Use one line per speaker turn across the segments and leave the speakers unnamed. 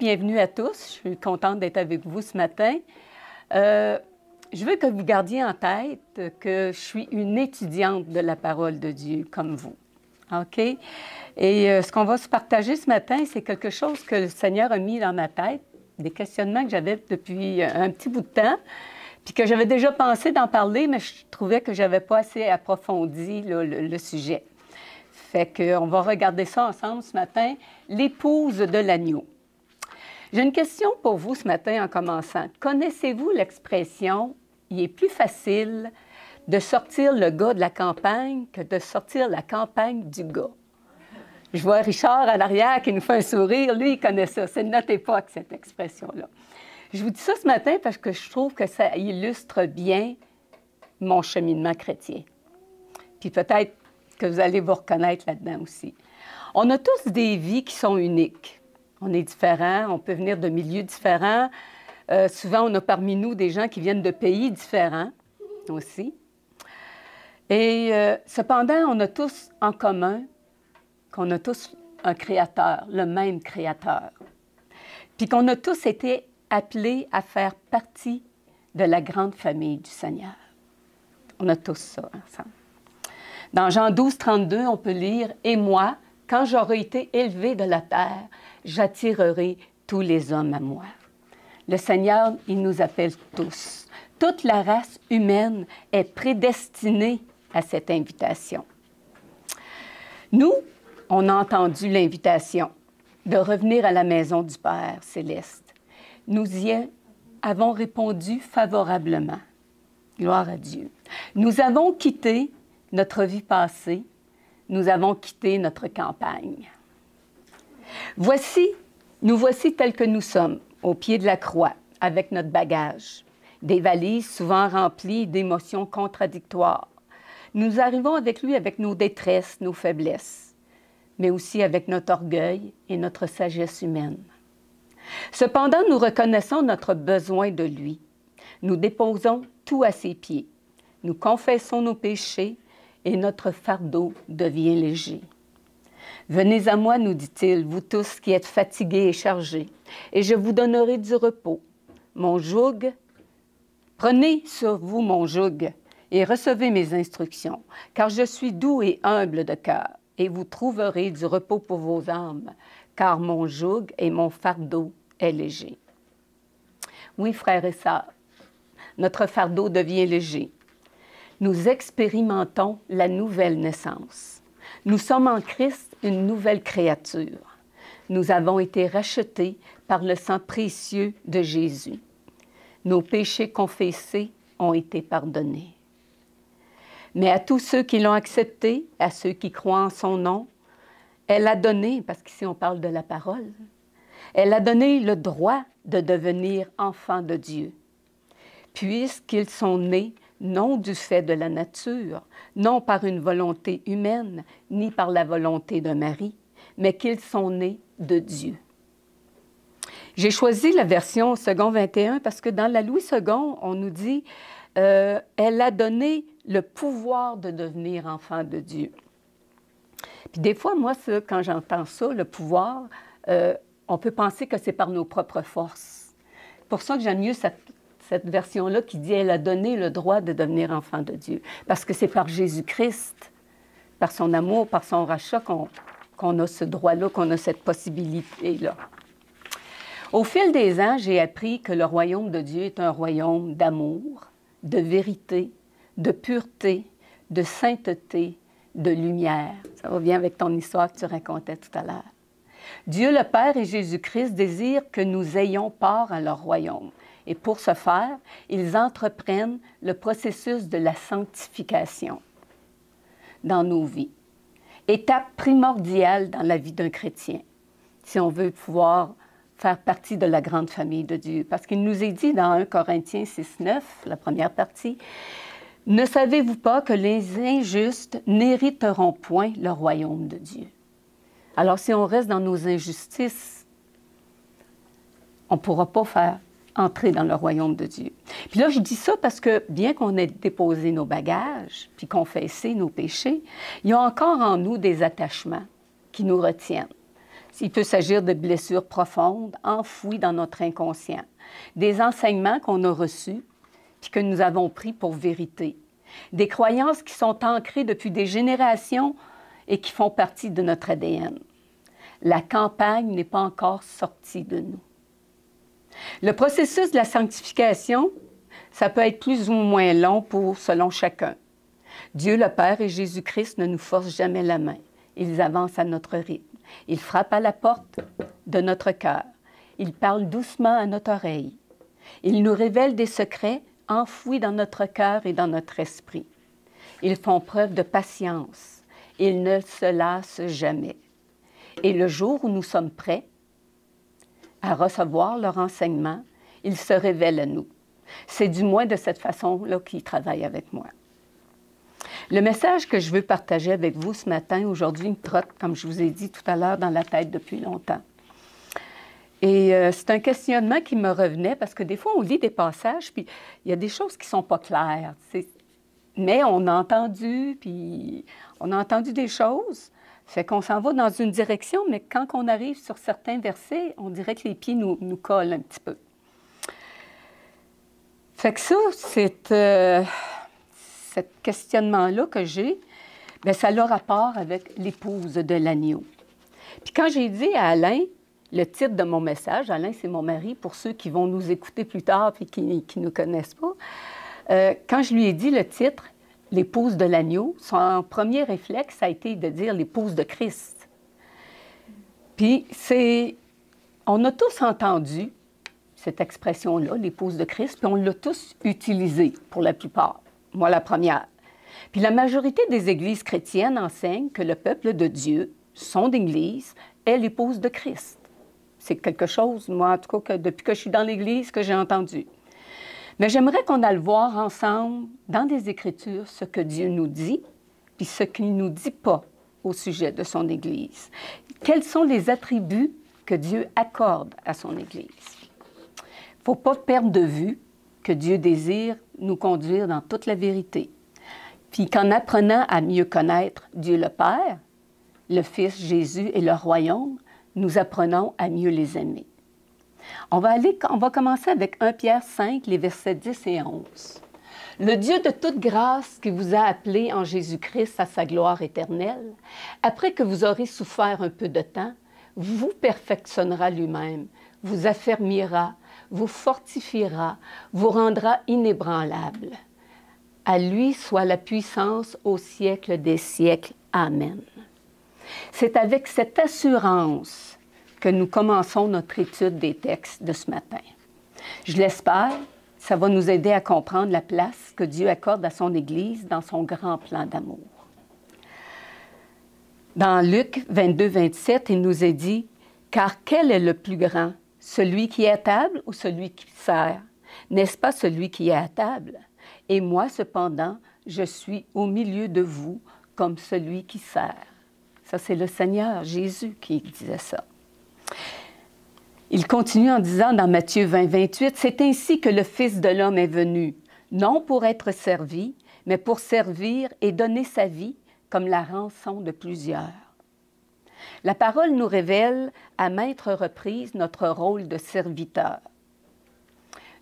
bienvenue à tous. Je suis contente d'être avec vous ce matin. Je veux que vous gardiez en tête que je suis une étudiante de la parole de Dieu, comme vous. OK? Et ce qu'on va se partager ce matin, c'est quelque chose que le Seigneur a mis dans ma tête, des questionnements que j'avais depuis un petit bout de temps, puis que j'avais déjà pensé d'en parler, mais je trouvais que je n'avais pas assez approfondi là, le sujet. Fait qu'on va regarder ça ensemble ce matin, l'épouse de l'agneau. J'ai une question pour vous ce matin en commençant. Connaissez-vous l'expression « il est plus facile de sortir le gars de la campagne que de sortir la campagne du gars ». Je vois Richard à l'arrière qui nous fait un sourire. Lui, il connaît ça. C'est de notre époque, cette expression-là. Je vous dis ça ce matin parce que je trouve que ça illustre bien mon cheminement chrétien. Puis peut-être que vous allez vous reconnaître là-dedans aussi. On a tous des vies qui sont uniques. On est différents, on peut venir de milieux différents. Souvent, on a parmi nous des gens qui viennent de pays différents aussi. Et cependant, on a tous en commun qu'on a tous un créateur, le même créateur. Puis qu'on a tous été appelés à faire partie de la grande famille du Seigneur. On a tous ça ensemble. Dans Jean 12, 32, on peut lire « Et moi, quand j'aurai été élevé de la terre, j'attirerai tous les hommes à moi. » Le Seigneur, il nous appelle tous. Toute la race humaine est prédestinée à cette invitation. Nous, on a entendu l'invitation de revenir à la maison du Père céleste. Nous y avons répondu favorablement. Gloire à Dieu. Nous avons quitté notre vie passée, nous avons quitté notre campagne. Nous voici tels que nous sommes, au pied de la croix, avec notre bagage, des valises souvent remplies d'émotions contradictoires. Nous arrivons avec lui avec nos détresses, nos faiblesses, mais aussi avec notre orgueil et notre sagesse humaine. Cependant, nous reconnaissons notre besoin de lui. Nous déposons tout à ses pieds. Nous confessons nos péchés et notre fardeau devient léger. « Venez à moi, nous dit-il, vous tous qui êtes fatigués et chargés, et je vous donnerai du repos. Mon joug, prenez sur vous mon joug et recevez mes instructions, car je suis doux et humble de cœur, et vous trouverez du repos pour vos âmes, car mon joug et mon fardeau est léger. » Oui, frères et sœurs, notre fardeau devient léger. Nous expérimentons la nouvelle naissance. Nous sommes en Christ une nouvelle créature. Nous avons été rachetés par le sang précieux de Jésus. Nos péchés confessés ont été pardonnés. Mais à tous ceux qui l'ont accepté, à ceux qui croient en son nom, elle a donné, parce qu'ici on parle de la parole, elle a donné le droit de devenir enfants de Dieu, puisqu'ils sont nés non du fait de la nature, non par une volonté humaine, ni par la volonté d'un mari, mais qu'ils sont nés de Dieu. J'ai choisi la version second 21 parce que dans la Louis II, on nous dit elle a donné le pouvoir de devenir enfant de Dieu. Puis des fois, moi, quand j'entends ça, le pouvoir, on peut penser que c'est par nos propres forces. C'est pour ça que j'aime mieux cette version-là qui dit « Elle a donné le droit de devenir enfant de Dieu ». Parce que c'est par Jésus-Christ, par son amour, par son rachat qu'on a ce droit-là, qu'on a cette possibilité-là. Au fil des ans, j'ai appris que le royaume de Dieu est un royaume d'amour, de vérité, de pureté, de sainteté, de lumière. Ça revient avec ton histoire que tu racontais tout à l'heure. Dieu le Père et Jésus-Christ désirent que nous ayons part à leur royaume. Et pour ce faire, ils entreprennent le processus de la sanctification dans nos vies. Étape primordiale dans la vie d'un chrétien, si on veut pouvoir faire partie de la grande famille de Dieu. Parce qu'il nous est dit dans 1 Corinthiens 6, 9, la première partie, « Ne savez-vous pas que les injustes n'hériteront point le royaume de Dieu? » Alors, si on reste dans nos injustices, on ne pourra pas faire entrer dans le royaume de Dieu. Puis là, je dis ça parce que bien qu'on ait déposé nos bagages, puis confessé nos péchés, il y a encore en nous des attachements qui nous retiennent. Il peut s'agir de blessures profondes, enfouies dans notre inconscient, des enseignements qu'on a reçus puis que nous avons pris pour vérité, des croyances qui sont ancrées depuis des générations et qui font partie de notre ADN. La campagne n'est pas encore sortie de nous. Le processus de la sanctification, ça peut être plus ou moins long selon chacun. Dieu le Père et Jésus-Christ ne nous forcent jamais la main. Ils avancent à notre rythme. Ils frappent à la porte de notre cœur. Ils parlent doucement à notre oreille. Ils nous révèlent des secrets enfouis dans notre cœur et dans notre esprit. Ils font preuve de patience. Ils ne se lassent jamais. Et le jour où nous sommes prêts à recevoir leur enseignement, ils se révèlent à nous. C'est du moins de cette façon-là qu'ils travaillent avec moi. Le message que je veux partager avec vous ce matin, aujourd'hui, me trotte, comme je vous ai dit tout à l'heure, dans la tête depuis longtemps. Et c'est un questionnement qui me revenait parce que des fois, on lit des passages, puis il y a des choses qui ne sont pas claires. Mais on a entendu, puis on a entendu des choses. Fait qu'on s'en va dans une direction, mais quand on arrive sur certains versets, on dirait que les pieds nous collent un petit peu. Fait que ça, ce questionnement-là que j'ai, bien, ça a rapport avec l'épouse de l'agneau. Puis quand j'ai dit à Alain, le titre de mon message, Alain, c'est mon mari, pour ceux qui vont nous écouter plus tard et qui ne nous connaissent pas, quand je lui ai dit le titre, l'épouse de l'agneau, son premier réflexe a été de dire l'épouse de Christ. Puis on a tous entendu cette expression-là, l'épouse de Christ, puis on l'a tous utilisée pour la plupart. Moi, la première. Puis la majorité des églises chrétiennes enseignent que le peuple de Dieu, son Église, est l'épouse de Christ. C'est quelque chose, moi, en tout cas, que depuis que je suis dans l'Église, que j'ai entendu. Mais j'aimerais qu'on aille voir ensemble, dans des Écritures, ce que Dieu nous dit, puis ce qu'il ne nous dit pas au sujet de son Église. Quels sont les attributs que Dieu accorde à son Église? Il ne faut pas perdre de vue que Dieu désire nous conduire dans toute la vérité. Puis qu'en apprenant à mieux connaître Dieu le Père, le Fils Jésus et le royaume, nous apprenons à mieux les aimer. On va commencer avec 1 Pierre 5, les versets 10 et 11. « Le Dieu de toute grâce qui vous a appelés en Jésus-Christ à sa gloire éternelle, après que vous aurez souffert un peu de temps, vous perfectionnera lui-même, vous affermira, vous fortifiera, vous rendra inébranlable. À lui soit la puissance au siècle des siècles. Amen. » C'est avec cette assurance que nous commençons notre étude des textes de ce matin. Je l'espère, ça va nous aider à comprendre la place que Dieu accorde à son Église dans son grand plan d'amour. Dans Luc 22, 27, il nous est dit « Car quel est le plus grand, celui qui est à table ou celui qui sert? N'est-ce pas celui qui est à table? Et moi, cependant, je suis au milieu de vous comme celui qui sert. » Ça, c'est le Seigneur Jésus qui disait ça. Il continue en disant dans Matthieu 20, 28, « C'est ainsi que le Fils de l'homme est venu, non pour être servi, mais pour servir et donner sa vie comme la rançon de plusieurs. » La parole nous révèle à maintes reprises notre rôle de serviteur.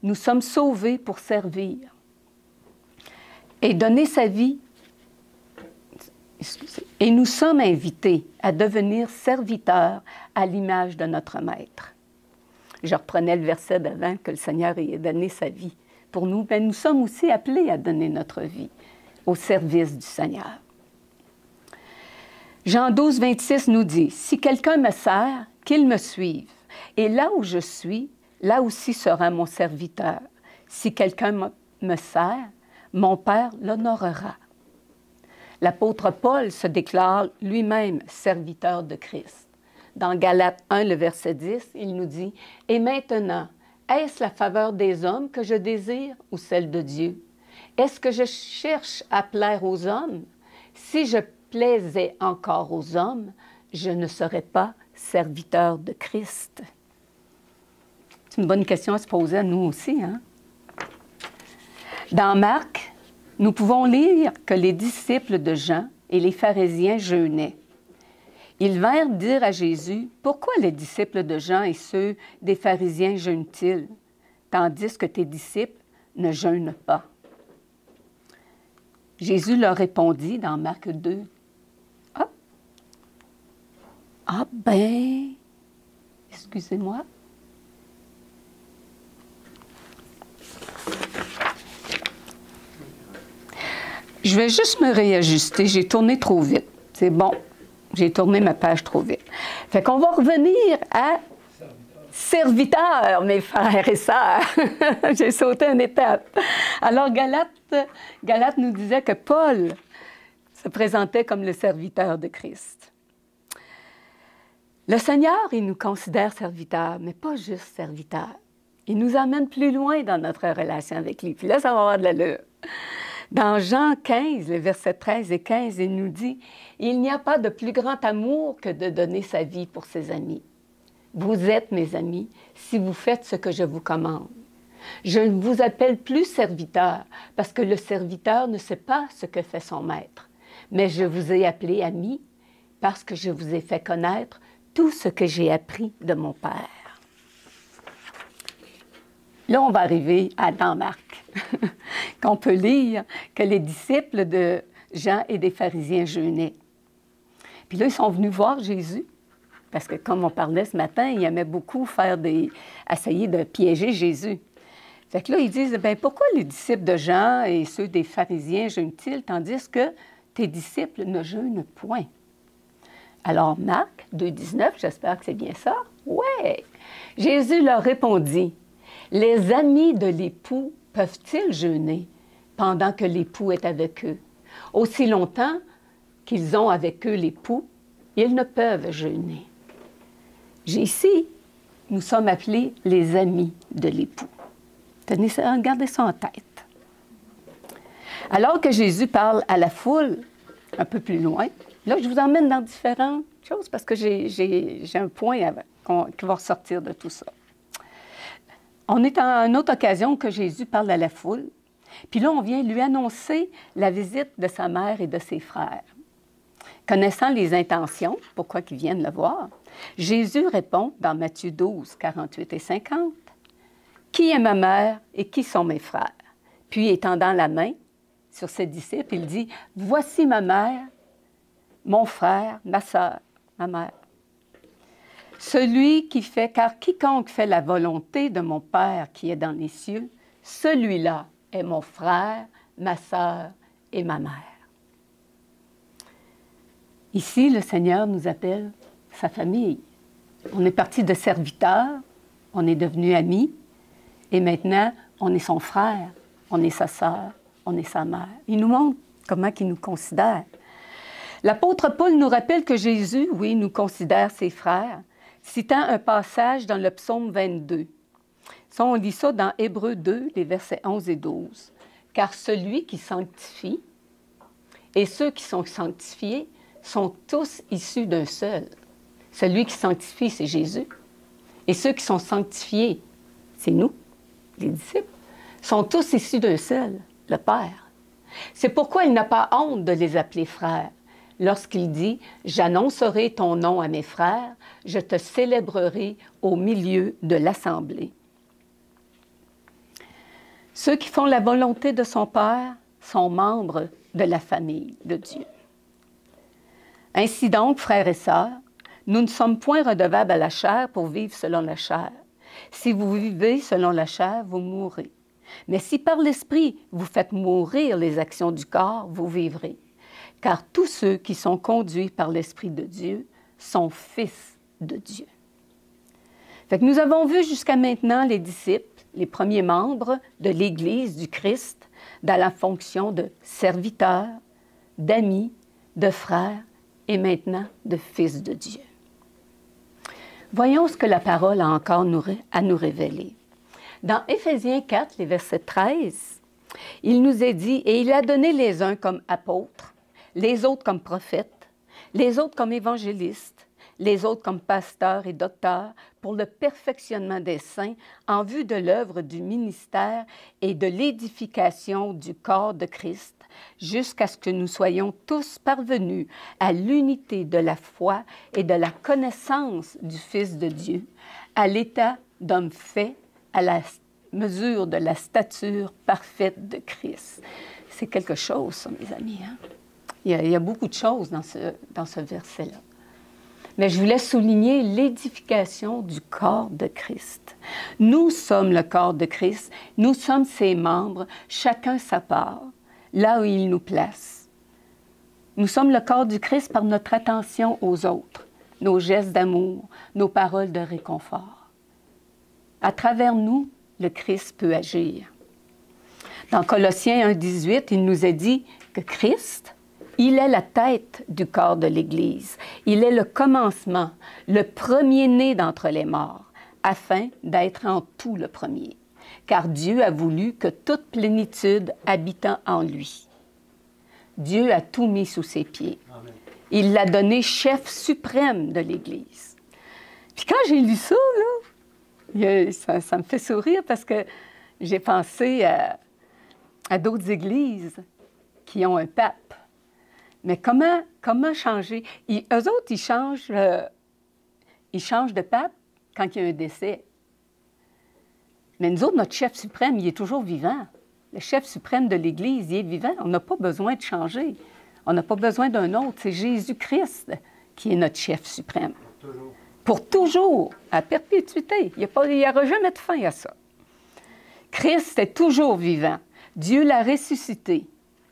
Nous sommes sauvés pour servir et donner sa vie. Et nous sommes invités à devenir serviteurs à l'image de notre Maître. Je reprenais le verset d'avant que le Seigneur ait donné sa vie pour nous, mais nous sommes aussi appelés à donner notre vie au service du Seigneur. Jean 12, 26 nous dit, « Si quelqu'un me sert, qu'il me suive, et là où je suis, là aussi sera mon serviteur. Si quelqu'un me sert, mon Père l'honorera. » L'apôtre Paul se déclare lui-même serviteur de Christ. Dans Galates 1, le verset 10, il nous dit, « Et maintenant, est-ce la faveur des hommes que je désire ou celle de Dieu? Est-ce que je cherche à plaire aux hommes? Si je plaisais encore aux hommes, je ne serais pas serviteur de Christ. » C'est une bonne question à se poser à nous aussi, hein? Dans Marc, nous pouvons lire que les disciples de Jean et les pharisiens jeûnaient. Ils vinrent dire à Jésus, « Pourquoi les disciples de Jean et ceux des pharisiens jeûnent-ils, tandis que tes disciples ne jeûnent pas? » Jésus leur répondit dans Marc 2, « Ah ben, excusez-moi. » Je vais juste me réajuster. J'ai tourné trop vite. C'est bon. J'ai tourné ma page trop vite. Fait qu'on va revenir à serviteur, mes frères et sœurs. J'ai sauté une étape. Alors, Galates nous disait que Paul se présentait comme le serviteur de Christ. Le Seigneur, il nous considère serviteurs, mais pas juste serviteurs. Il nous amène plus loin dans notre relation avec lui. Puis là, ça va avoir de l'allure. Dans Jean 15, les versets 13 et 15, il nous dit « Il n'y a pas de plus grand amour que de donner sa vie pour ses amis. Vous êtes mes amis si vous faites ce que je vous commande. Je ne vous appelle plus serviteur parce que le serviteur ne sait pas ce que fait son maître, mais je vous ai appelé amis parce que je vous ai fait connaître tout ce que j'ai appris de mon Père. » Là, on va arriver dans Marc, qu'on peut lire que les disciples de Jean et des pharisiens jeûnaient. Puis là, ils sont venus voir Jésus, parce que comme on parlait ce matin, ils aimaient beaucoup essayer de piéger Jésus. Fait que là, ils disent, bien, pourquoi les disciples de Jean et ceux des pharisiens jeûnent-ils, tandis que tes disciples ne jeûnent point? Alors, Marc 2,19, j'espère que c'est bien ça. Ouais! Jésus leur répondit, « Les amis de l'époux peuvent-ils jeûner pendant que l'époux est avec eux? Aussi longtemps qu'ils ont avec eux l'époux, ils ne peuvent jeûner. » Ici, nous sommes appelés les amis de l'époux. Tenez ça, gardez ça en tête. Alors que Jésus parle à la foule, un peu plus loin, là, je vous emmène dans différentes choses parce que j'ai un point qui va ressortir de tout ça. On est à une autre occasion que Jésus parle à la foule, puis là, on vient lui annoncer la visite de sa mère et de ses frères. Connaissant les intentions, pourquoi ils viennent le voir, Jésus répond dans Matthieu 12, 48 et 50, « Qui est ma mère et qui sont mes frères? » Puis, étendant la main sur ses disciples, il dit, « Voici ma mère, mon frère, ma sœur, ma mère. Celui qui fait, car quiconque fait la volonté de mon Père qui est dans les cieux, celui-là est mon frère, ma sœur et ma mère. » Ici, le Seigneur nous appelle sa famille. On est parti de serviteurs, on est devenu amis, et maintenant, on est son frère, on est sa sœur, on est sa mère. Il nous montre comment il nous considère. L'apôtre Paul nous rappelle que Jésus, oui, nous considère ses frères, citant un passage dans le psaume 22. Ça, on lit ça dans Hébreux 2, les versets 11 et 12. « Car celui qui sanctifie et ceux qui sont sanctifiés sont tous issus d'un seul. » Celui qui sanctifie, c'est Jésus. Et ceux qui sont sanctifiés, c'est nous, les disciples, sont tous issus d'un seul, le Père. C'est pourquoi il n'a pas honte de les appeler frères. Lorsqu'il dit « J'annoncerai ton nom à mes frères, je te célébrerai au milieu de l'assemblée. » Ceux qui font la volonté de son Père sont membres de la famille de Dieu. Ainsi donc, frères et sœurs, nous ne sommes point redevables à la chair pour vivre selon la chair. Si vous vivez selon la chair, vous mourrez. Mais si par l'Esprit vous faites mourir les actions du corps, vous vivrez. Car tous ceux qui sont conduits par l'Esprit de Dieu sont fils de Dieu. Fait que nous avons vu jusqu'à maintenant les disciples, les premiers membres de l'Église du Christ, dans la fonction de serviteurs, d'amis, de frères et maintenant de fils de Dieu. Voyons ce que la parole a encore à nous révéler. Dans Éphésiens 4, les versets 13, il nous est dit « Et il a donné les uns comme apôtres, les autres comme prophètes, les autres comme évangélistes, les autres comme pasteurs et docteurs, pour le perfectionnement des saints, en vue de l'œuvre du ministère et de l'édification du corps de Christ, jusqu'à ce que nous soyons tous parvenus à l'unité de la foi et de la connaissance du Fils de Dieu, à l'état d'homme fait, à la mesure de la stature parfaite de Christ. C'est quelque chose, ça, mes amis. Hein? Il y a beaucoup de choses dans ce verset-là. Mais je voulais souligner l'édification du corps de Christ. Nous sommes le corps de Christ, nous sommes ses membres, chacun sa part, là où il nous place. Nous sommes le corps du Christ par notre attention aux autres, nos gestes d'amour, nos paroles de réconfort. À travers nous, le Christ peut agir. Dans Colossiens 1,18, il nous est dit que Christ, il est la tête du corps de l'Église. Il est le commencement, le premier-né d'entre les morts, afin d'être en tout le premier. Car Dieu a voulu que toute plénitude habitant en lui. Dieu a tout mis sous ses pieds. Amen. Il l'a donné chef suprême de l'Église. Puis quand j'ai lu ça, là, ça me fait sourire parce que j'ai pensé à d'autres églises qui ont un pape. Mais comment changer? Eux autres, ils changent de pape quand il y a un décès. Mais nous autres, notre chef suprême, il est toujours vivant. Le chef suprême de l'Église, il est vivant. On n'a pas besoin de changer. On n'a pas besoin d'un autre. C'est Jésus-Christ qui est notre chef suprême. Toujours. Pour toujours, à perpétuité. Il n'y aura jamais de fin à ça. Christ est toujours vivant. Dieu l'a ressuscité.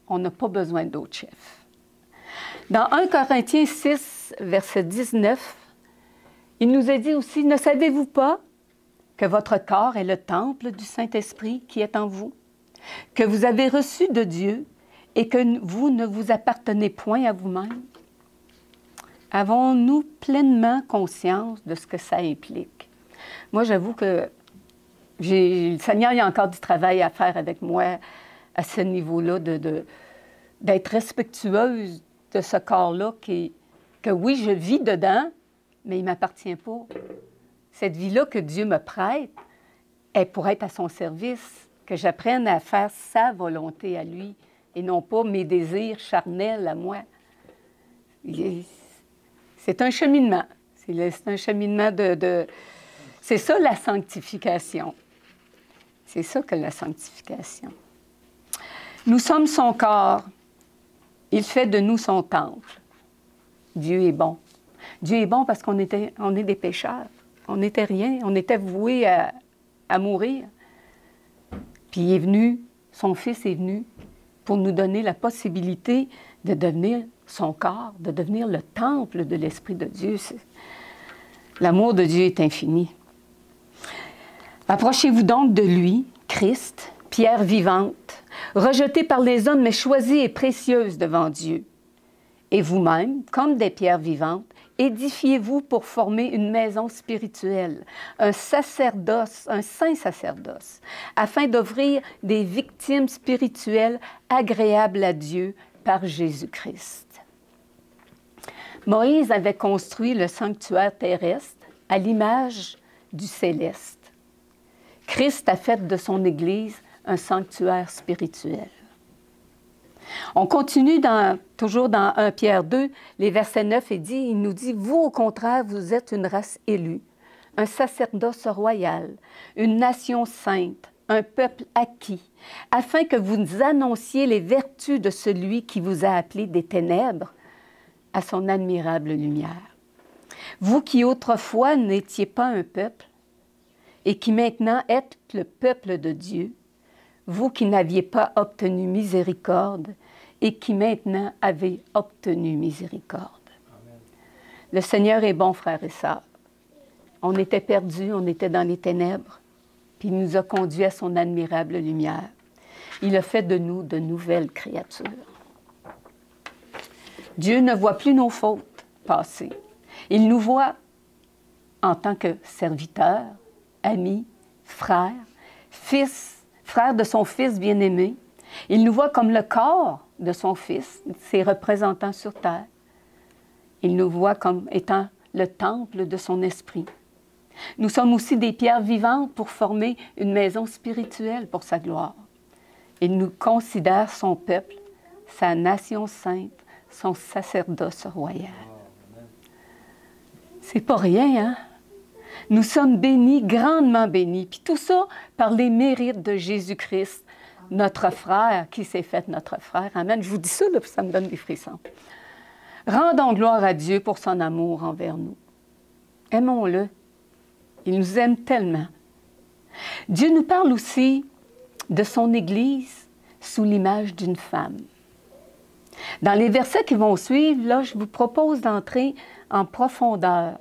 On n'a pas besoin d'autre chef. Dans 1 Corinthiens 6, verset 19, il nous est dit aussi, « Ne savez-vous pas que votre corps est le temple du Saint-Esprit qui est en vous, que vous avez reçu de Dieu et que vous ne vous appartenez point à vous-même? » Avons-nous pleinement conscience de ce que ça implique? Moi, j'avoue que le Seigneur, il y a encore du travail à faire avec moi à ce niveau-là, d'être respectueuse de ce corps-là que oui, je vis dedans, mais il ne m'appartient pas. Cette vie-là que Dieu me prête est pour être à son service, que j'apprenne à faire sa volonté à lui et non pas mes désirs charnels à moi. C'est un cheminement. C'est un cheminement C'est ça la sanctification. C'est ça que la sanctification. Nous sommes son corps. Il fait de nous son temple. Dieu est bon. Dieu est bon parce qu'on est des pécheurs. On n'était rien. On était voués à mourir. Puis il est venu, son Fils est venu pour nous donner la possibilité de devenir son corps, de devenir le temple de l'Esprit de Dieu. L'amour de Dieu est infini. Approchez-vous donc de lui, Christ, pierre vivante, rejetée par les hommes, mais choisie et précieuse devant Dieu. Et vous-même, comme des pierres vivantes, édifiez-vous pour former une maison spirituelle, un sacerdoce, un saint sacerdoce, afin d'offrir des victimes spirituelles agréables à Dieu par Jésus-Christ. Moïse avait construit le sanctuaire terrestre à l'image du céleste. Christ a fait de son Église un sanctuaire spirituel. On continue toujours dans 1 Pierre 2, les versets 9 et 10, il nous dit « Vous, au contraire, vous êtes une race élue, un sacerdoce royal, une nation sainte, un peuple acquis, afin que vous annonciez les vertus de celui qui vous a appelé des ténèbres à son admirable lumière. Vous qui autrefois n'étiez pas un peuple, et qui maintenant êtes le peuple de Dieu, vous qui n'aviez pas obtenu miséricorde et qui maintenant avez obtenu miséricorde. » Amen. Le Seigneur est bon, frères et sœurs. On était perdus, on était dans les ténèbres, puis il nous a conduits à son admirable lumière. Il a fait de nous de nouvelles créatures. Dieu ne voit plus nos fautes passées. Il nous voit en tant que serviteurs, amis, frères, fils, frères de son Fils bien-aimé. Il nous voit comme le corps de son Fils, ses représentants sur terre. Il nous voit comme étant le temple de son esprit. Nous sommes aussi des pierres vivantes pour former une maison spirituelle pour sa gloire. Il nous considère son peuple sa nation sainte, son sacerdoce royal. C'est pas rien, hein? Nous sommes bénis, grandement bénis. Puis tout ça par les mérites de Jésus-Christ, notre frère, qui s'est fait notre frère. Amen. Je vous dis ça, là, puis ça me donne des frissons. Rendons gloire à Dieu pour son amour envers nous. Aimons-le. Il nous aime tellement. Dieu nous parle aussi de son Église sous l'image d'une femme. Dans les versets qui vont suivre, là, je vous propose d'entrer en profondeur,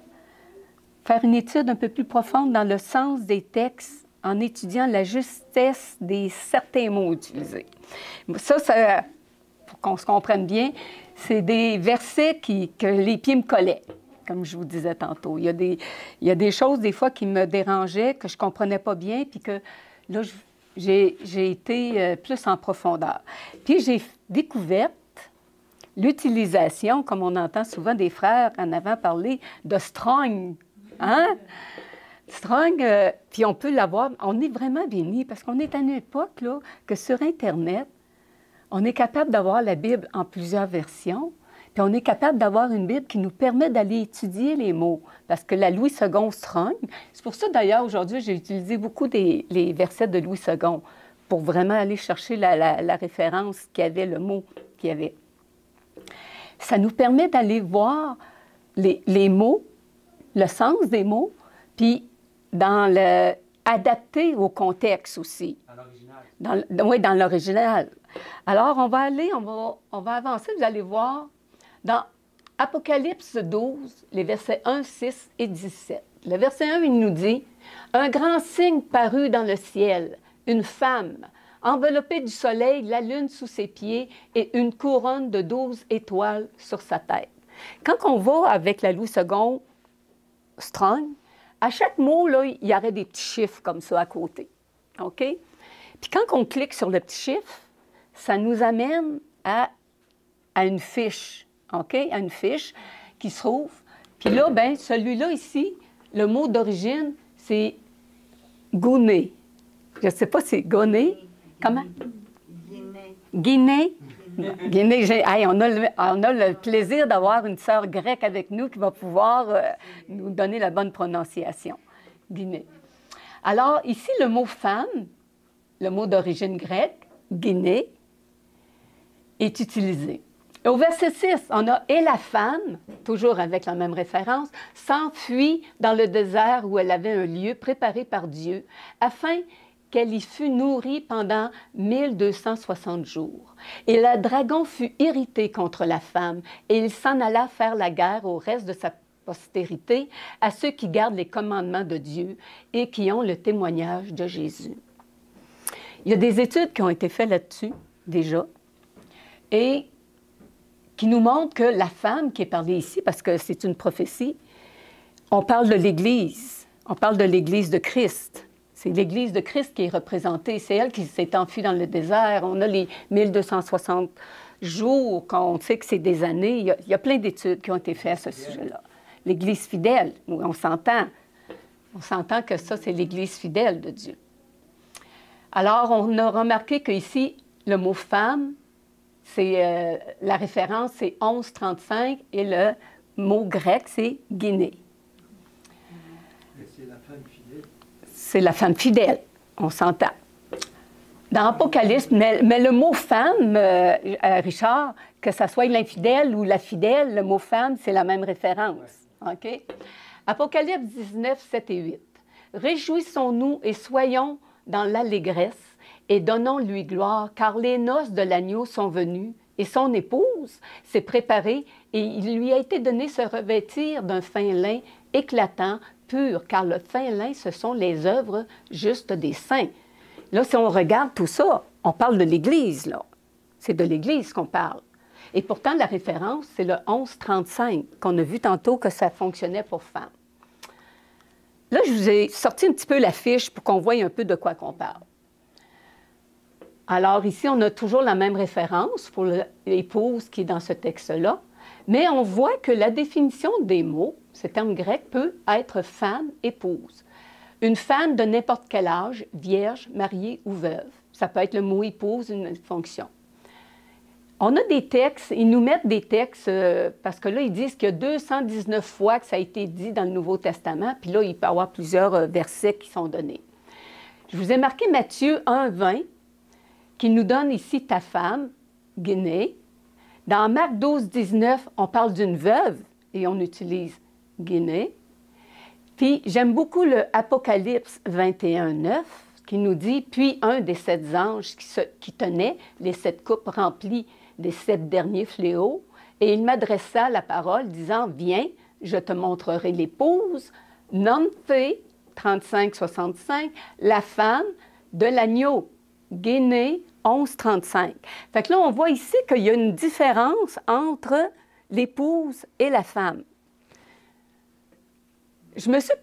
faire une étude un peu plus profonde dans le sens des textes en étudiant la justesse des certains mots utilisés. Ça pour qu'on se comprenne bien, c'est des versets que les pieds me collaient, comme je vous disais tantôt. Il y a des choses, des fois, qui me dérangeaient, que je ne comprenais pas bien, puis que là, j'ai été plus en profondeur. Puis j'ai découvert l'utilisation, comme on entend souvent des frères en avant parler, de Strong. Hein? Strong, puis on peut l'avoir. On est vraiment bénis parce qu'on est à une époque là, que sur Internet, on est capable d'avoir la Bible en plusieurs versions, puis on est capable d'avoir une Bible qui nous permet d'aller étudier les mots. Parce que la Louis II Strong, c'est pour ça d'ailleurs aujourd'hui, j'ai utilisé beaucoup les versets de Louis II pour vraiment aller chercher la référence qu'il y avait, le mot qu'il y avait. Ça nous permet d'aller voir les mots, le sens des mots, puis adapter au contexte aussi. Dans l'original. Oui, dans l'original. Alors, on va avancer, vous allez voir, dans Apocalypse 12, les versets 1, 6 et 17. Le verset 1, il nous dit « Un grand signe parut dans le ciel, une femme, enveloppée du soleil, la lune sous ses pieds et une couronne de 12 étoiles sur sa tête. » Quand on va avec la Louis II Strong, à chaque mot, là, il y aurait des petits chiffres comme ça à côté. OK? Puis quand on clique sur le petit chiffre, ça nous amène à une fiche. OK? À une fiche qui se trouve. Puis là, bien, celui-là ici, le mot d'origine, c'est Guinée. Je ne sais pas, c'est Guinée. Comment? Guinée. Guinée. Hey, on a le plaisir d'avoir une sœur grecque avec nous qui va pouvoir nous donner la bonne prononciation. Guinée. Alors, ici, le mot femme, le mot d'origine grecque, Guinée, est utilisé. Au verset 6, on a « Et la femme », toujours avec la même référence, « s'enfuit dans le désert où elle avait un lieu préparé par Dieu, afin qu'elle y fût nourrie pendant 1260 jours. Et le dragon fut irrité contre la femme, et il s'en alla faire la guerre au reste de sa postérité, à ceux qui gardent les commandements de Dieu et qui ont le témoignage de Jésus. » Il y a des études qui ont été faites là-dessus, déjà, et qui nous montrent que la femme qui est parlée ici, parce que c'est une prophétie, on parle de l'Église, on parle de l'Église de Christ. C'est l'Église de Christ qui est représentée. C'est elle qui s'est enfuie dans le désert. On a les 1260 jours, qu'on sait que c'est des années. Il y a plein d'études qui ont été faites à ce sujet-là. L'Église fidèle, on s'entend. On s'entend que ça, c'est l'Église fidèle de Dieu. Alors, on a remarqué qu'ici, le mot « femme », c'est la référence, c'est 1135, et le mot grec, c'est « Guinée ».
C'est la femme fidèle.
C'est la femme fidèle, on s'entend. Dans Apocalypse, mais le mot « femme », Richard, que ce soit l'infidèle ou la fidèle, le mot « femme », c'est la même référence. OK? Apocalypse 19, 7 et 8. « Réjouissons-nous et soyons dans l'allégresse et donnons-lui gloire, car les noces de l'agneau sont venues et son épouse s'est préparée et il lui a été donné se revêtir d'un fin lin éclatant, pur, car le fin lin, ce sont les œuvres justes des saints. » Là, si on regarde tout ça, on parle de l'Église, là. C'est de l'Église qu'on parle. Et pourtant, la référence, c'est le 1135, qu'on a vu tantôt que ça fonctionnait pour femmes. Là, je vous ai sorti un petit peu la fiche pour qu'on voie un peu de quoi qu'on parle. Alors, ici, on a toujours la même référence pour l'épouse qui est dans ce texte-là, mais on voit que la définition des mots, ce terme grec, peut être femme, épouse. Une femme de n'importe quel âge, vierge, mariée ou veuve. Ça peut être le mot épouse, une fonction. On a des textes, ils nous mettent des textes, parce que là, ils disent qu'il y a 219 fois que ça a été dit dans le Nouveau Testament, puis là, il peut y avoir plusieurs versets qui sont donnés. Je vous ai marqué Matthieu 1,20, qui nous donne ici ta femme, Guinée. Dans Marc 12,19, on parle d'une veuve et on utilise Guinée. Puis j'aime beaucoup le Apocalypse 21,9 qui nous dit « Puis un des 7 anges qui tenait les 7 coupes remplies des 7 derniers fléaux, et il m'adressa la parole disant « Viens, je te montrerai l'épouse, Nomphée, 35-65, la femme de l'agneau, Guinée, 11-35. » Fait que là, on voit ici qu'il y a une différence entre l'épouse et la femme. Je me suis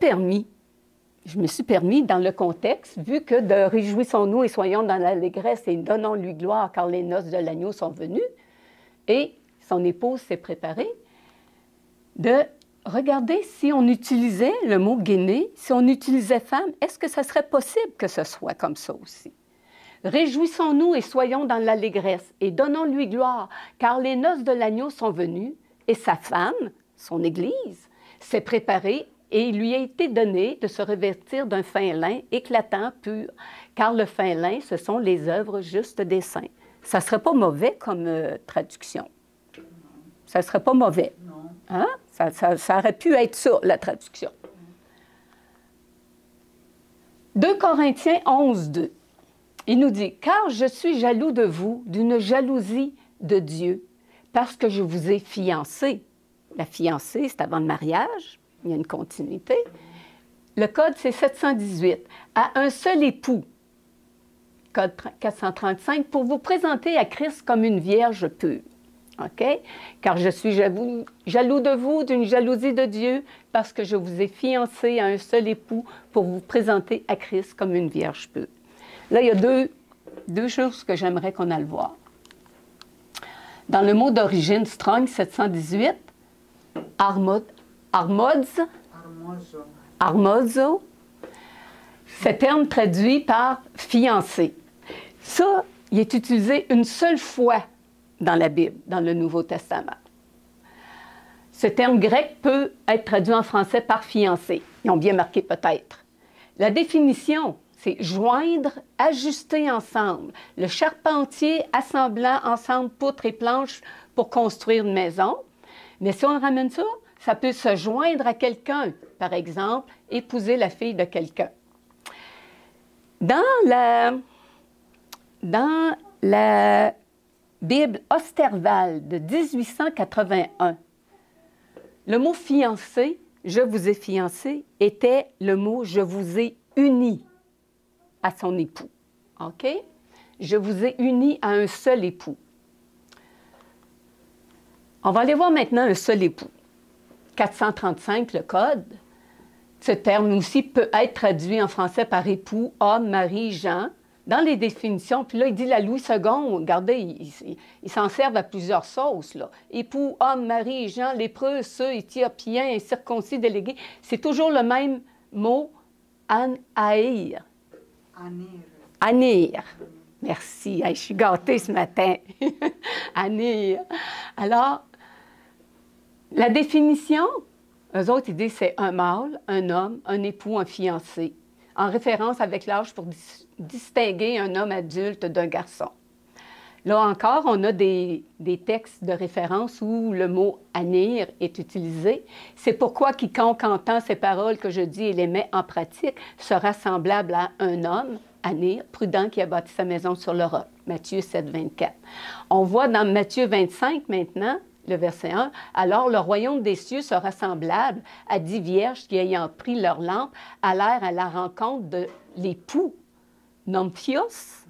permis, dans le contexte, vu que de « Réjouissons-nous et soyons dans l'allégresse et donnons-lui gloire, car les noces de l'agneau sont venues » et son épouse s'est préparée, de regarder si on utilisait le mot « Guinée », si on utilisait « femme », est-ce que ça serait possible que ce soit comme ça aussi? « Réjouissons-nous et soyons dans l'allégresse et donnons-lui gloire, car les noces de l'agneau sont venues et sa femme, son Église, s'est préparée et il lui a été donné de se revêtir d'un fin lin éclatant, pur, car le fin lin, ce sont les œuvres justes des saints. » Ça ne serait pas mauvais comme traduction. Ça ne serait pas mauvais. Hein? Ça aurait pu être ça, la traduction. 2 Corinthiens 11,2. Il nous dit « Car je suis jaloux de vous, d'une jalousie de Dieu, parce que je vous ai fiancé. » La fiancée, c'est avant le mariage. Il y a une continuité. Le code, c'est 718. À un seul époux, code 435, pour vous présenter à Christ comme une vierge pure. OK? Car je suis jaloux de vous, d'une jalousie de Dieu, parce que je vous ai fiancé à un seul époux pour vous présenter à Christ comme une vierge pure. Là, il y a deux choses que j'aimerais qu'on aille voir. Dans le mot d'origine Strong 718, armozo, ce terme traduit par fiancé. Ça, il est utilisé une seule fois dans la Bible, dans le Nouveau Testament. Ce terme grec peut être traduit en français par fiancé. Ils ont bien marqué peut-être. La définition, c'est joindre, ajuster ensemble. Le charpentier assemblant ensemble poutres et planches pour construire une maison. Mais si on ramène ça, ça peut se joindre à quelqu'un. Par exemple, épouser la fille de quelqu'un. Dans la Bible Osterwald de 1881, le mot « fiancé », « je vous ai fiancé », était le mot « je vous ai uni » à son époux. OK? Je vous ai uni à un seul époux. On va aller voir maintenant un seul époux. 435, le code. Ce terme aussi peut être traduit en français par époux, homme, mari, gens. Dans les définitions, puis là, il dit la Louis II, regardez, ils s'en servent à plusieurs sauces, là. Époux, homme, mari, gens, lépreux, ceux, éthiopiens, incirconcis, délégués. C'est toujours le même mot, anir. Anir. Merci. Hey, je suis gâtée ce matin. Anir. Alors, la définition, eux autres, ils disent c'est un mâle, un homme, un époux, un fiancé, en référence avec l'âge pour distinguer un homme adulte d'un garçon. Là encore, on a des textes de référence où le mot « anir » est utilisé. C'est pourquoi quiconque entend ces paroles que je dis et les met en pratique sera semblable à un homme, anir, prudent qui a bâti sa maison sur le roc. Matthieu 7, 24. On voit dans Matthieu 25 maintenant, le verset 1, « Alors le royaume des cieux sera semblable à 10 vierges qui, ayant pris leur lampe, allèrent à la rencontre de l'époux, Nymphios,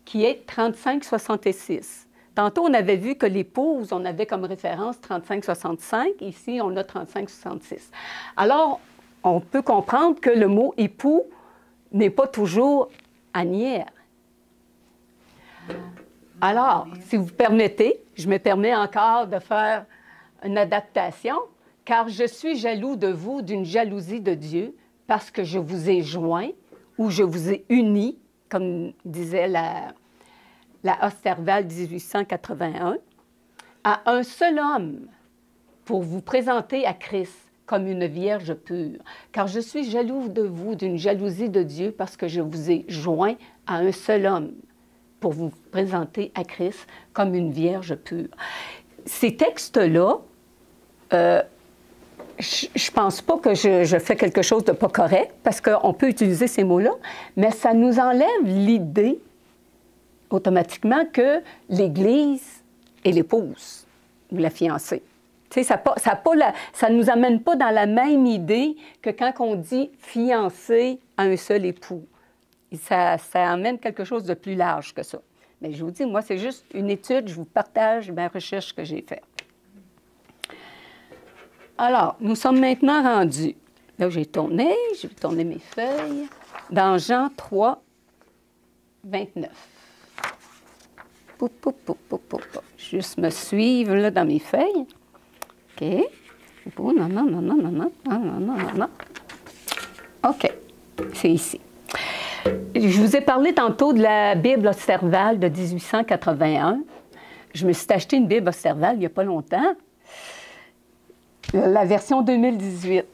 qui est 35-66. Tantôt, on avait vu que l'épouse, on avait comme référence 35-65. Ici, on a 35-66. Alors, on peut comprendre que le mot « époux » n'est pas toujours « anière ». Alors, si vous permettez, je me permets encore de faire une adaptation, « Car je suis jaloux de vous d'une jalousie de Dieu, parce que je vous ai joint ou je vous ai unis, comme disait la Osterval 1881, à un seul homme pour vous présenter à Christ comme une vierge pure, car je suis jaloux de vous d'une jalousie de Dieu parce que je vous ai joint à un seul homme pour vous présenter à Christ comme une vierge pure. Ces textes-là, je ne pense pas que je fais quelque chose de pas correct, parce qu'on peut utiliser ces mots-là, mais ça nous enlève l'idée automatiquement que l'Église est l'épouse ou la fiancée. Tu sais, ça ne nous amène pas dans la même idée que quand on dit fiancé à un seul époux. Ça amène quelque chose de plus large que ça. Mais je vous dis, moi, c'est juste une étude, je vous partage ma recherche que j'ai faite. Alors, nous sommes maintenant rendus, là où j'ai tourné mes feuilles, dans Jean 3, 29. Juste me suivre là, dans mes feuilles. OK. Non. OK. C'est ici. Je vous ai parlé tantôt de la Bible Osterval de 1881. Je me suis acheté une Bible Osterval il n'y a pas longtemps. La version 2018.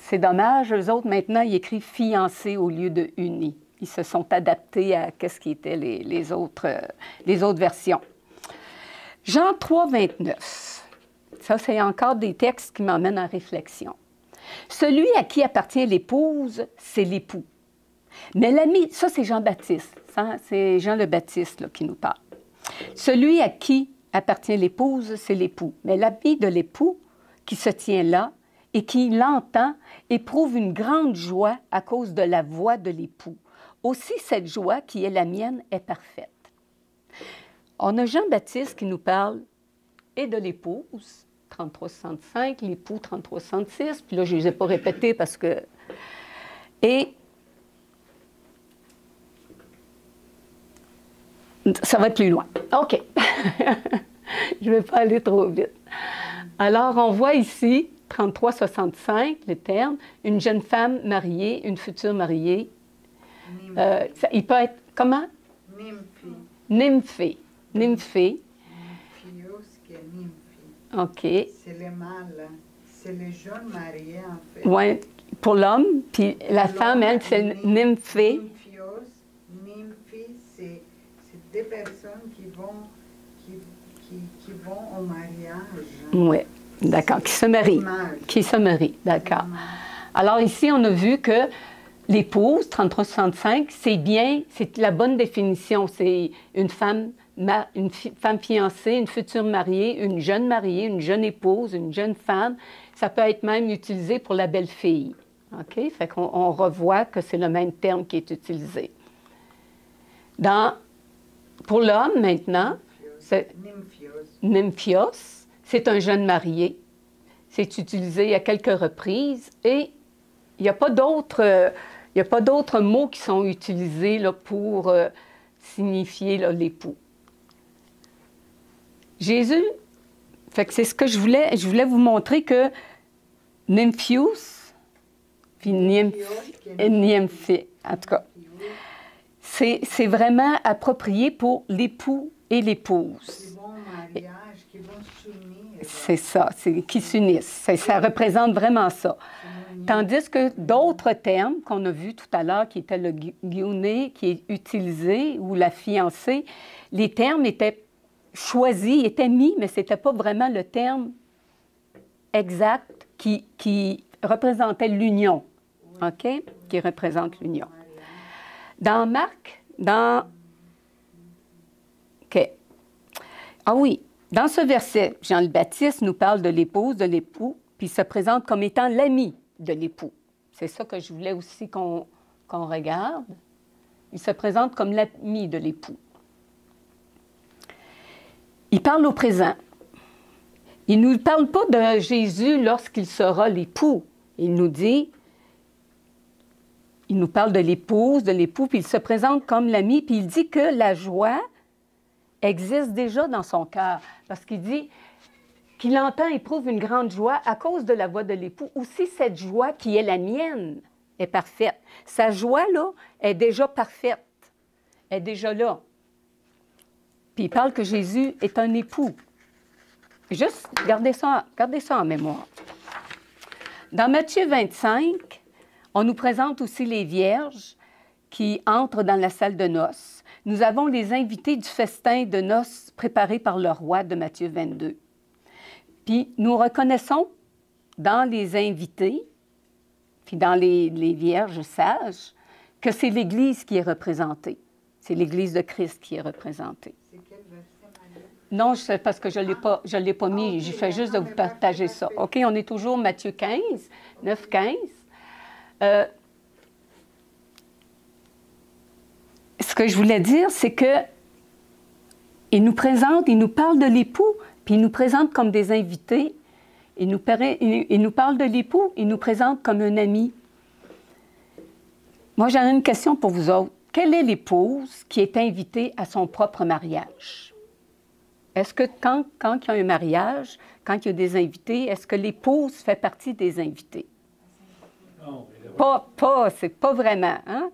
C'est dommage. Eux autres, maintenant, ils écrivent « fiancé » au lieu de « uni ». Ils se sont adaptés à ce qui étaient les autres versions. Jean 3, 29. Ça, c'est encore des textes qui m'emmènent en réflexion. Celui à qui appartient l'épouse, c'est l'époux. Mais l'ami, ça c'est Jean-Baptiste, c'est Jean le Baptiste là, qui nous parle. Celui à qui appartient l'épouse, c'est l'époux. Mais l'ami de l'époux qui se tient là et qui l'entend éprouve une grande joie à cause de la voix de l'époux. Aussi cette joie qui est la mienne est parfaite. On a Jean-Baptiste qui nous parle et de l'épouse, 3365, l'époux 3366, puis là je ne les ai pas répétés parce que... Et ça va être plus loin. OK. Je ne vais pas aller trop vite. Alors, on voit ici, 3365, le terme, une jeune femme mariée, une future mariée. Il peut être, comment? Nymphée. Nymphée. OK.
C'est le mâle. C'est le jeune marié, en fait.
Oui, pour l'homme. Puis la femme, elle, c'est nymphée.
Nymphée, c'est des personnes qui vont au mariage.
Oui, d'accord, qui se marient. Qui se marient, d'accord. Alors ici, on a vu que l'épouse, 3365, c'est la bonne définition. C'est une femme fiancée, une future mariée, une jeune épouse, une jeune femme. Ça peut être même utilisé pour la belle-fille. OK? Fait qu'on revoit que c'est le même terme qui est utilisé. Pour l'homme, maintenant, c'est nymphios, c'est un jeune marié. C'est utilisé à quelques reprises et il n'y a pas d'autres mots qui sont utilisés là, pour signifier là, l'époux. Jésus, fait que c'est ce que je voulais vous montrer que nymphios, puis nymphée, en tout cas, c'est vraiment approprié pour l'époux et l'épouse.
Qui vont s'unir.
C'est ça, qui s'unissent. Ça représente vraiment ça. Tandis que d'autres termes qu'on a vus tout à l'heure, qui était le guioné, qui est utilisé, ou la fiancée, les termes étaient choisis, étaient mis, mais ce n'était pas vraiment le terme exact qui représentait l'union. OK? Qui représente l'union. Dans Marc, OK. Ah oui, dans ce verset, Jean le Baptiste nous parle de l'épouse, de l'époux, puis il se présente comme étant l'ami de l'époux. C'est ça que je voulais aussi qu'on regarde. Il se présente comme l'ami de l'époux. Il parle au présent. Il ne nous parle pas de Jésus lorsqu'il sera l'époux. Il nous parle de l'épouse, de l'époux, puis il se présente comme l'ami, puis il dit que la joie existe déjà dans son cœur. Parce qu'il dit qu'il entend et éprouve une grande joie à cause de la voix de l'époux. Aussi, cette joie qui est la mienne est parfaite. Sa joie, là, est déjà parfaite. Elle est déjà là. Puis il parle que Jésus est un époux. Juste gardez ça en mémoire. Dans Matthieu 25, on nous présente aussi les vierges qui entrent dans la salle de noces. Nous avons les invités du festin de noces préparé par le roi de Matthieu 22. Puis nous reconnaissons dans les invités, puis dans les vierges sages, que c'est l'Église qui est représentée. C'est l'Église de Christ qui est représentée.
C'est quel verset, Marie?
Non, c'est parce que je ne l'ai pas mis. J'ai fait juste de vous partager ça. OK, on est toujours Matthieu 15, 9, 15. Ce que je voulais dire, c'est que il nous parle de l'époux, puis il nous présente comme des invités. Il nous parle de l'époux, il nous présente comme un ami. Moi, j'en ai une question pour vous autres. Quelle est l'épouse qui est invitée à son propre mariage? Est-ce que quand il y a un mariage, quand il y a des invités, est-ce que l'épouse fait partie des invités?
Non.
C'est pas vraiment, hein?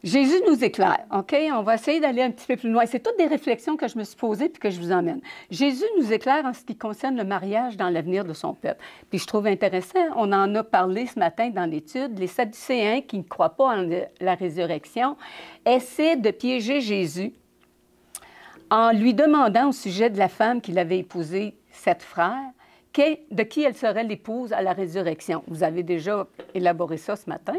Jésus nous éclaire, OK? On va essayer d'aller un petit peu plus loin. C'est toutes des réflexions que je me suis posées puis que je vous emmène. Jésus nous éclaire en ce qui concerne le mariage dans l'avenir de son peuple. Puis je trouve intéressant, on en a parlé ce matin dans l'étude, les Sadducéens qui ne croient pas en la résurrection essaient de piéger Jésus en lui demandant au sujet de la femme qu'il avait épousée, 7 frères, de qui elle serait l'épouse à la résurrection. Vous avez déjà élaboré ça ce matin.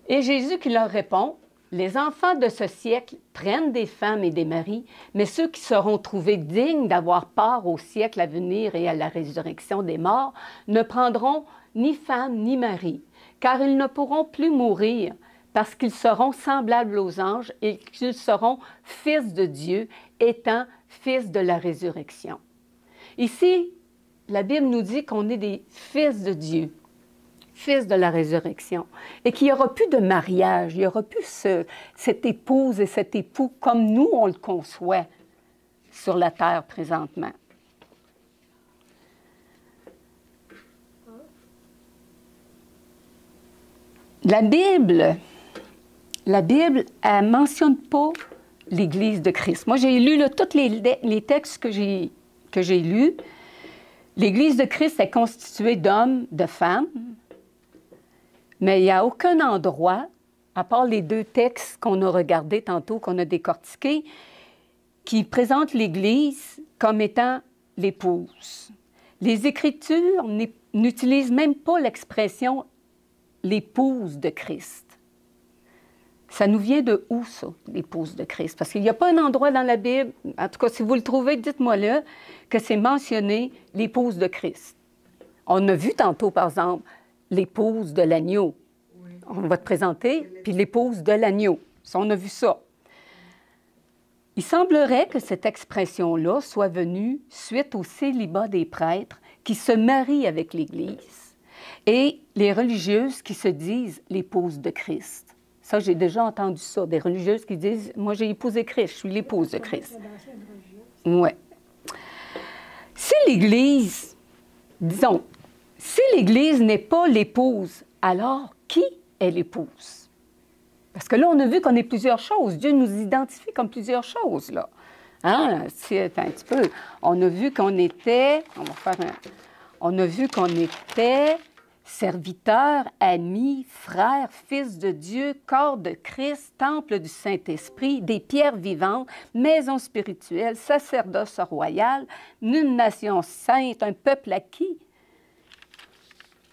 Et Jésus qui leur répond, « Les enfants de ce siècle prennent des femmes et des maris, mais ceux qui seront trouvés dignes d'avoir part au siècle à venir et à la résurrection des morts ne prendront ni femme ni mari, car ils ne pourront plus mourir, parce qu'ils seront semblables aux anges et qu'ils seront fils de Dieu, étant fils de la résurrection. » Ici, la Bible nous dit qu'on est des fils de Dieu, fils de la résurrection, et qu'il n'y aura plus de mariage, il n'y aura plus cette épouse et cet époux comme nous, on le conçoit sur la terre présentement. La Bible, elle ne mentionne pas l'Église de Christ. Moi, j'ai lu tous les textes que j'ai lus. L'Église de Christ est constituée d'hommes, de femmes, mais il n'y a aucun endroit, à part les 2 textes qu'on a regardés tantôt, qu'on a décortiqués, qui présentent l'Église comme étant l'épouse. Les Écritures n'utilisent même pas l'expression « l'épouse de Christ ». Ça nous vient de où, ça, l'épouse de Christ? Parce qu'il n'y a pas un endroit dans la Bible, en tout cas, si vous le trouvez, dites-moi-le, que c'est mentionné l'épouse de Christ. On a vu tantôt, par exemple, l'épouse de l'agneau.
Oui.
On va te présenter, puis l'épouse de l'agneau. Ça, on a vu ça. Il semblerait que cette expression-là soit venue suite au célibat des prêtres qui se marient avec l'Église et les religieuses qui se disent l'épouse de Christ. Ça, j'ai déjà entendu ça, des religieuses qui disent « Moi, j'ai épousé Christ, je suis l'épouse de Christ. » Oui. Si l'Église, disons, si l'Église n'est pas l'épouse, alors qui est l'épouse? Parce que là, on a vu qu'on est plusieurs choses. Dieu nous identifie comme plusieurs choses, là. Hein? C'est un petit peu... On a vu qu'on était... On a vu qu'on était serviteurs, amis, frères, fils de Dieu, corps de Christ, temple du Saint-Esprit, des pierres vivantes, maison spirituelle, sacerdoce royal, une nation sainte, un peuple acquis.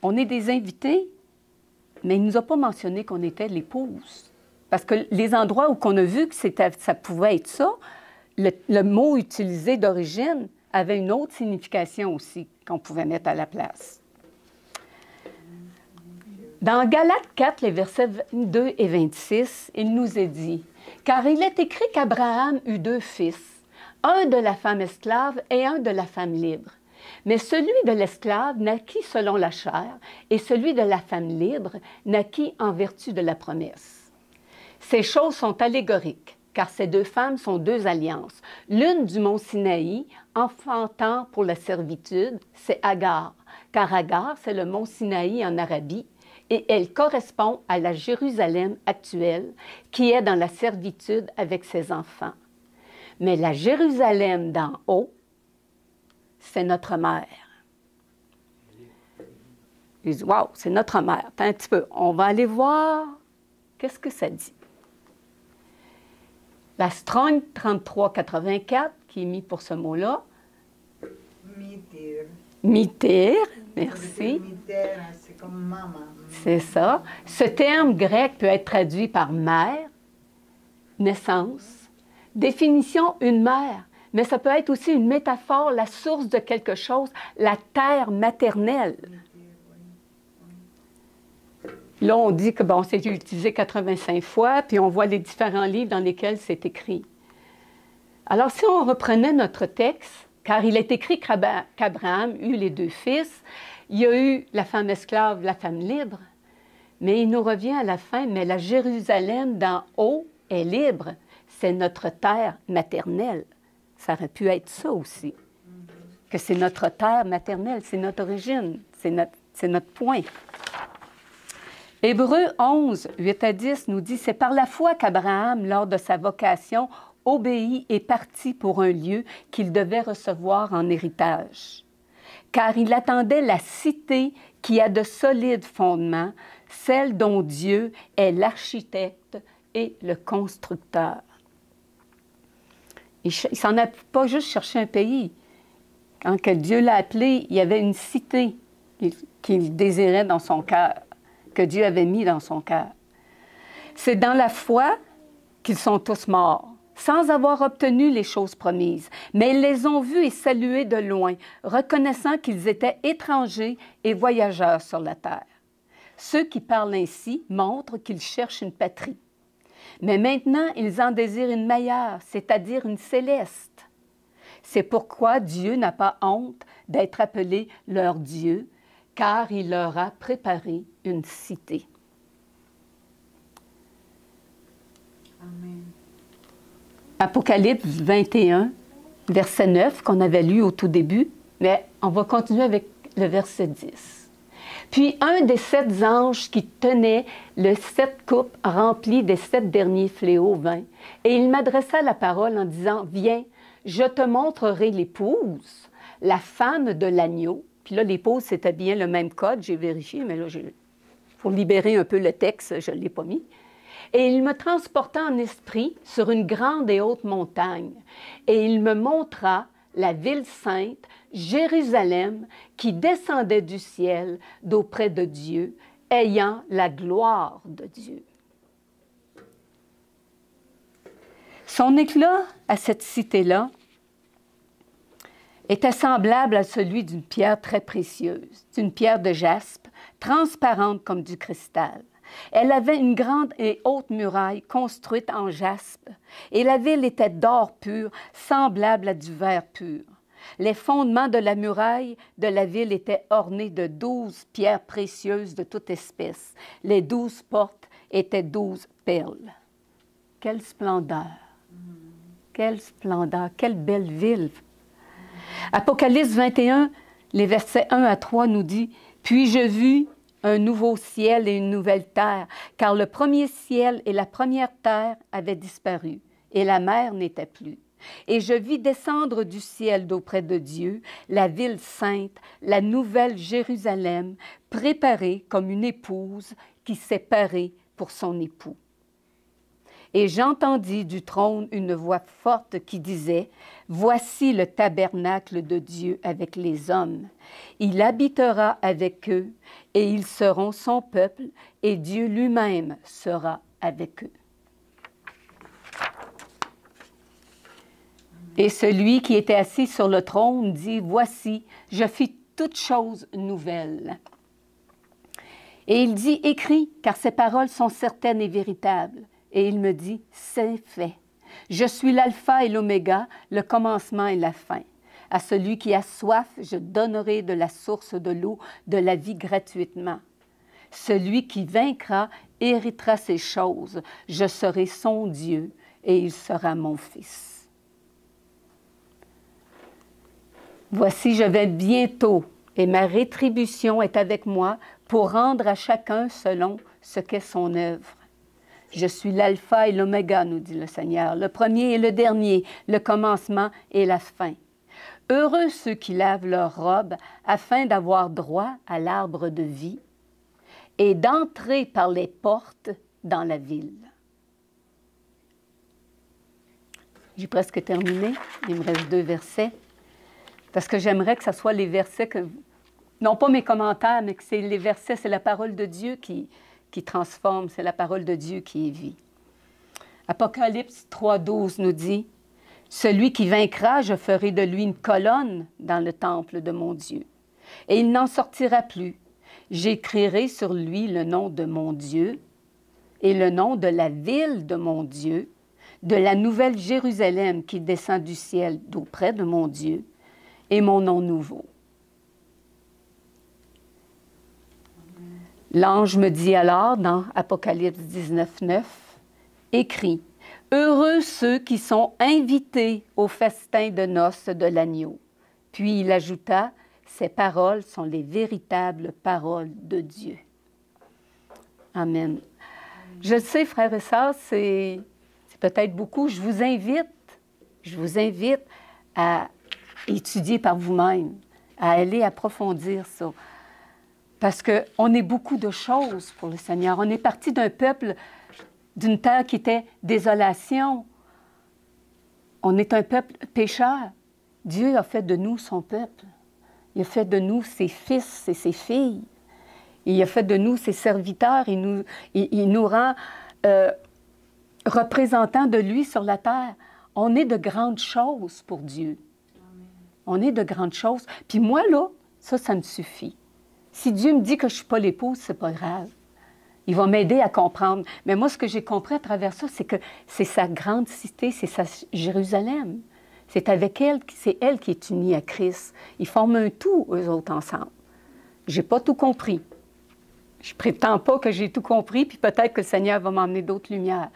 On est des invités, mais il ne nous a pas mentionné qu'on était l'épouse. Parce que les endroits où on a vu que ça pouvait être ça, le mot utilisé d'origine avait une autre signification aussi qu'on pouvait mettre à la place. Dans Galates 4, les versets 22 et 26, il nous est dit « Car il est écrit qu'Abraham eut 2 fils, un de la femme esclave et un de la femme libre. Mais celui de l'esclave naquit selon la chair, et celui de la femme libre naquit en vertu de la promesse. Ces choses sont allégoriques, car ces 2 femmes sont 2 alliances. L'une du mont Sinaï, enfantant pour la servitude, c'est Agar, car Agar, c'est le mont Sinaï en Arabie, et elle correspond à la Jérusalem actuelle qui est dans la servitude avec ses enfants. Mais la Jérusalem d'en haut, c'est notre mère. Ils disent, wow, c'est notre mère. Attends un petit peu, on va aller voir qu'est-ce que ça dit. La Strong 3384, qui est mis pour ce mot-là.
Mitir.
Mitir, merci.
Mitir, c'est comme maman.
C'est ça. Ce terme grec peut être traduit par mère, naissance, définition une mère, mais ça peut être aussi une métaphore, la source de quelque chose, la terre maternelle. Là, on dit que bon, c'est utilisé 85 fois, puis on voit les différents livres dans lesquels c'est écrit. Alors, si on reprenait notre texte, car il est écrit qu'Abraham eut les 2 fils, il y a eu la femme esclave, la femme libre, mais il nous revient à la fin, mais la Jérusalem d'en haut est libre, c'est notre terre maternelle. Ça aurait pu être ça aussi, que c'est notre terre maternelle, c'est notre origine, c'est notre point. Hébreux 11, 8 à 10 nous dit « C'est par la foi qu'Abraham, lors de sa vocation, obéit et partit pour un lieu qu'il devait recevoir en héritage. Car il attendait la cité qui a de solides fondements, celle dont Dieu est l'architecte et le constructeur. » Il ne s'en a pas juste cherché un pays. Quand que Dieu l'a appelé, il y avait une cité qu'il désirait dans son cœur, que Dieu avait mis dans son cœur. C'est dans la foi qu'ils sont tous morts, sans avoir obtenu les choses promises, mais ils les ont vus et salués de loin, reconnaissant qu'ils étaient étrangers et voyageurs sur la terre. Ceux qui parlent ainsi montrent qu'ils cherchent une patrie. Mais maintenant, ils en désirent une meilleure, c'est-à-dire une céleste. C'est pourquoi Dieu n'a pas honte d'être appelé leur Dieu, car il leur a préparé une cité.
Amen.
Apocalypse 21, verset 9, qu'on avait lu au tout début, mais on va continuer avec le verset 10. Puis un des 7 anges qui tenait les 7 coupes remplies des 7 derniers fléaux vint, et il m'adressa la parole en disant, « Viens, je te montrerai l'épouse, la femme de l'agneau. » Puis là, l'épouse, c'était bien le même code, j'ai vérifié, mais là, il faut libérer un peu le texte, je ne l'ai pas mis. Et il me transporta en esprit sur une grande et haute montagne, et il me montra la ville sainte, Jérusalem, qui descendait du ciel d'auprès de Dieu, ayant la gloire de Dieu. Son éclat à cette cité-là était semblable à celui d'une pierre très précieuse, d'une pierre de jaspe, transparente comme du cristal. Elle avait une grande et haute muraille construite en jaspe, et la ville était d'or pur, semblable à du verre pur. Les fondements de la muraille de la ville étaient ornés de 12 pierres précieuses de toute espèce. Les 12 portes étaient 12 perles. Quelle splendeur! Quelle splendeur! Quelle belle ville! Apocalypse 21, les versets 1 à 3 nous dit « Puis je vis un nouveau ciel et une nouvelle terre, car le premier ciel et la première terre avaient disparu, et la mer n'était plus. Et je vis descendre du ciel d'auprès de Dieu la ville sainte, la nouvelle Jérusalem, préparée comme une épouse qui s'est parée pour son époux. Et j'entendis du trône une voix forte qui disait, « Voici le tabernacle de Dieu avec les hommes. Il habitera avec eux, et ils seront son peuple, et Dieu lui-même sera avec eux. » Et celui qui était assis sur le trône dit, « Voici, je fis toutes choses nouvelles. » Et il dit, « Écris, car ces paroles sont certaines et véritables. » Et il me dit, « C'est fait. Je suis l'alpha et l'oméga, le commencement et la fin. À celui qui a soif, je donnerai de la source de l'eau de la vie gratuitement. Celui qui vaincra héritera ces choses. Je serai son Dieu et il sera mon fils. Voici, je vais bientôt et ma rétribution est avec moi pour rendre à chacun selon ce qu'est son œuvre. Je suis l'alpha et l'oméga, nous dit le Seigneur, le premier et le dernier, le commencement et la fin. Heureux ceux qui lavent leurs robes afin d'avoir droit à l'arbre de vie et d'entrer par les portes dans la ville. J'ai presque terminé. Il me reste 2 versets. Parce que j'aimerais que ce soit les versets que... Non pas mes commentaires, mais que c'est les versets, c'est la parole de Dieu qui transforme, c'est la parole de Dieu qui est vie. Apocalypse 3,12 nous dit, « Celui qui vaincra, je ferai de lui une colonne dans le temple de mon Dieu, et il n'en sortira plus. J'écrirai sur lui le nom de mon Dieu et le nom de la ville de mon Dieu, de la nouvelle Jérusalem qui descend du ciel d'auprès de mon Dieu, et mon nom nouveau. » L'ange me dit alors, dans Apocalypse 19,9, « Écris, heureux ceux qui sont invités au festin de noces de l'agneau. » Puis il ajouta, « Ces paroles sont les véritables paroles de Dieu. » Amen. Je le sais, frères et sœurs, c'est peut-être beaucoup. Je vous invite à étudier par vous-même, à aller approfondir ça. Parce qu'on est beaucoup de choses pour le Seigneur. On est parti d'un peuple, d'une terre qui était désolation. On est un peuple pécheur. Dieu a fait de nous son peuple. Il a fait de nous ses fils et ses filles. Il a fait de nous ses serviteurs. Il nous rend représentants de lui sur la terre. On est de grandes choses pour Dieu. On est de grandes choses. Puis moi, là, ça me suffit. Si Dieu me dit que je ne suis pas l'épouse, c'est pas grave. Il va m'aider à comprendre. Mais moi, ce que j'ai compris à travers ça, c'est que c'est sa grande cité, c'est sa Jérusalem. C'est avec elle, c'est elle qui est unie à Christ. Ils forment un tout, eux autres, ensemble. Je n'ai pas tout compris. Je ne prétends pas que j'ai tout compris, puis peut-être que le Seigneur va m'emmener d'autres lumières.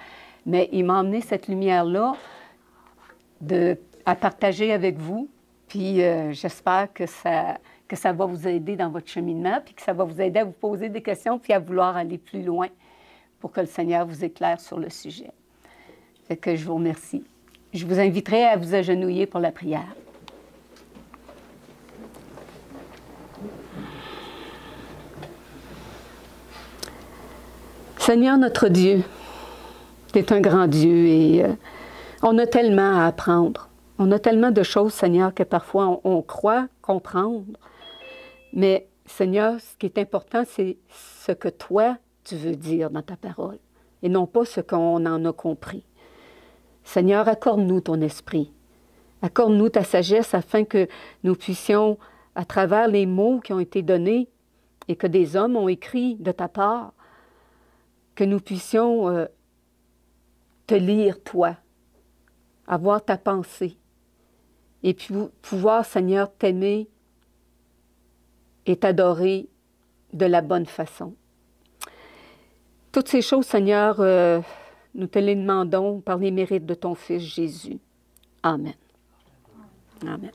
Mais il m'a emmené cette lumière-là à partager avec vous. Puis j'espère que ça va vous aider dans votre cheminement, puis que ça va vous aider à vous poser des questions, puis à vouloir aller plus loin pour que le Seigneur vous éclaire sur le sujet. Fait que je vous remercie. Je vous inviterai à vous agenouiller pour la prière. Seigneur notre Dieu, tu es un grand Dieu et on a tellement à apprendre. On a tellement de choses, Seigneur, que parfois on croit comprendre. Mais, Seigneur, ce qui est important, c'est ce que toi, tu veux dire dans ta parole, et non pas ce qu'on en a compris. Seigneur, accorde-nous ton esprit. Accorde-nous ta sagesse afin que nous puissions, à travers les mots qui ont été donnés et que des hommes ont écrits de ta part, que nous puissions te lire, toi, avoir ta pensée, et puis pouvoir, Seigneur, t'aimer et t'adorer de la bonne façon. Toutes ces choses, Seigneur, nous te les demandons par les mérites de ton Fils Jésus. Amen. Amen.